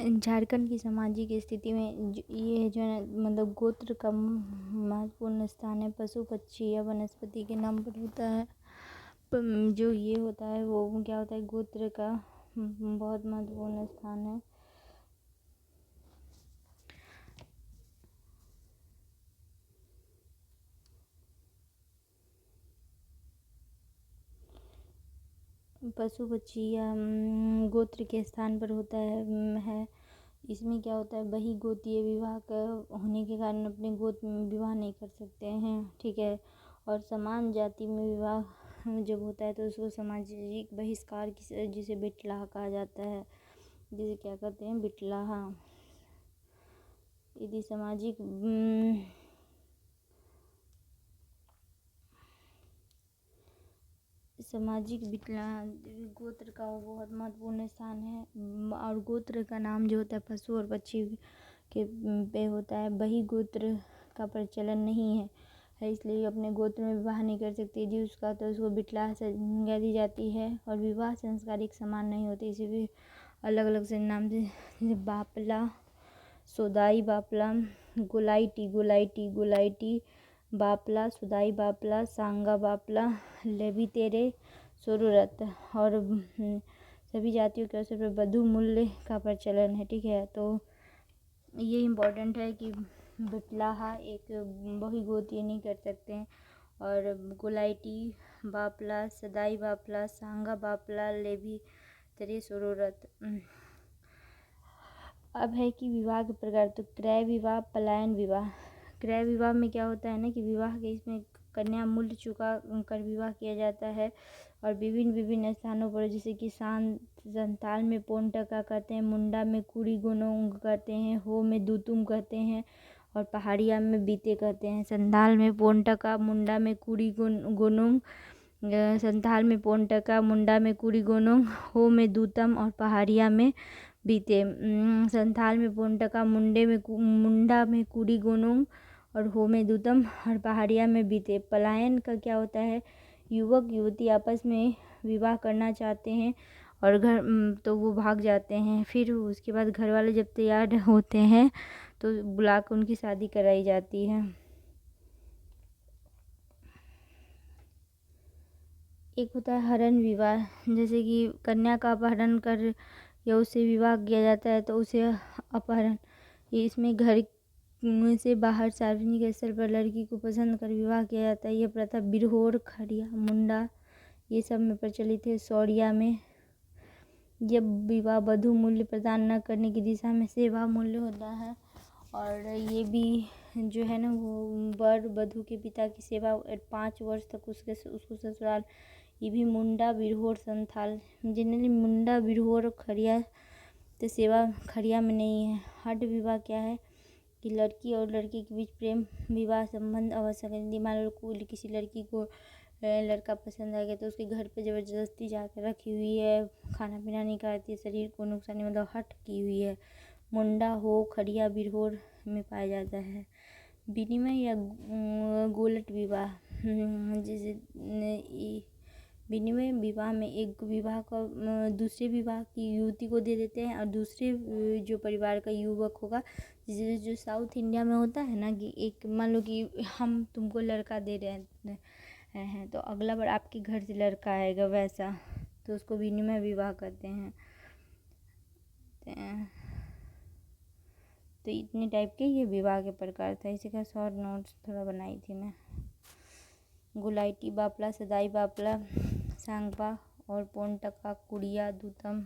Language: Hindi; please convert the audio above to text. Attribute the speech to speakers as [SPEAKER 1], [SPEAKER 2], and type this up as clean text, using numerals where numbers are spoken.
[SPEAKER 1] झारखंड की सामाजिक स्थिति में ये जो है मतलब गोत्र का महत्वपूर्ण स्थान है। पशु पक्षी या वनस्पति के नाम पर होता है। जो ये होता है वो क्या होता है, गोत्र का बहुत महत्वपूर्ण स्थान है। पशु पक्षी या गोत्र के स्थान पर होता है। इसमें क्या होता है, वही गोत्रीय विवाह का होने के कारण अपने गोत्र में विवाह नहीं कर सकते हैं, ठीक है। और समान जाति में विवाह जब होता है तो उसको सामाजिक बहिष्कार जिसे बिटलाह कहा जाता है, जिसे क्या कहते हैं, बिटलाह। यदि सामाजिक बिटलाह गोत्र का बहुत महत्वपूर्ण स्थान है। और गोत्र का नाम जो होता है पशु और पक्षी के पे होता है, वही गोत्र का प्रचलन नहीं है, इसलिए अपने गोत्र में विवाह नहीं कर सकती। यदि उसका तो उसको बिटलाह संज्ञा दी जाती है। और विवाह संस्कार एक समान नहीं होते, इसे भी अलग अलग से नाम से, जैसे बापला, सोदाई बापला, गोलाइटी बापला, सुदाई बापला, सांगा बापला, लेवितेरे, सोरुरत। और सभी जातियों के अवसर पर वधू मूल्य का प्रचलन है, ठीक है। तो ये इम्पोर्टेंट है कि बिटलाह एक बहुगोत्रीय नहीं कर सकते हैं। और गोलाइटी बापला, सदाई बापला, सांगा बापला, लेवितेरे, सोरुरत। अब है कि विवाह के प्रकार। तो क्रय विवाह, पलायन विवाह। क्रय विवाह में क्या होता है ना कि विवाह के इसमें कन्या मूल्य चुका कर विवाह किया जाता है। और विभिन्न स्थानों पर, जैसे कि संताल में पौन टका कहते हैं, मुंडा में कुड़ी गोनोंग कहते हैं, हो में दूतुम कहते हैं, और पहाड़िया में बीते कहते हैं। संताल में पौन टका, मुंडा में कुड़ी गोनोंग, संताल में पौन टका, मुंडा में कुड़ी गोनोंग, हो में दूतम और पहाड़िया में बीते। संथाल में पौन टका, मुंडा में कुड़ी गोनोंग और हो में दूतम और पहाड़िया में बीते। पलायन का क्या होता है, युवक युवती आपस में विवाह करना चाहते हैं और तो वो भाग जाते हैं। फिर उसके बाद घर वाले जब तैयार होते हैं तो बुला कर उनकी शादी कराई जाती है। एक होता है हरण विवाह, जैसे कि कन्या का अपहरण कर या उससे विवाह किया जाता है तो उसे अपहरण। इसमें घर से बाहर सार्वजनिक स्थल पर लड़की को पसंद कर विवाह किया जाता है। यह प्रथा बिरहोर, खड़िया, मुंडा ये सब में प्रचलित है। सौरिया में जब विवाह वधु मूल्य प्रदान न करने की दिशा में सेवा मूल्य होता है। और ये भी जो है ना वो वर वधु के पिता की सेवा 5 वर्ष तक उसको ससुराल। ये भी मुंडा, बिरहोर, संथाल। जनरली मुंडा, बिरहोर, खड़िया तो सेवा खड़िया में नहीं है। हठ विवाह क्या है कि लड़की और लड़के के बीच प्रेम विवाह संबंध आवश्यक है। यदि मान लो किसी लड़की को लड़का पसंद आ गया तो उसके घर पे ज़बरदस्ती जाकर रखी हुई है, खाना पीना नहीं खाती है, शरीर को नुकसान, मतलब हठ की हुई है। मुंडा, हो, खड़िया, बिरहोर में पाया जाता है। विनिमय या गोलट विवाह, जैसे विनिमय विवाह में एक विवाह का दूसरे विवाह की युवती को दे देते हैं और दूसरे जो परिवार का युवक होगा, जैसे जो साउथ इंडिया में होता है ना कि एक मान लो कि हम तुमको लड़का दे रहे हैं तो अगला बार आपके घर से लड़का आएगा, वैसा तो उसको विनिमय विवाह कहते हैं। तो इतने टाइप के ये विवाह के प्रकार था। इसी का शॉर्ट नोट्स थोड़ा बनाई थी मैं। गुलाइटी बापला, सदाई बापला, सांगपा और पौन टका, कुड़िया, दूतम।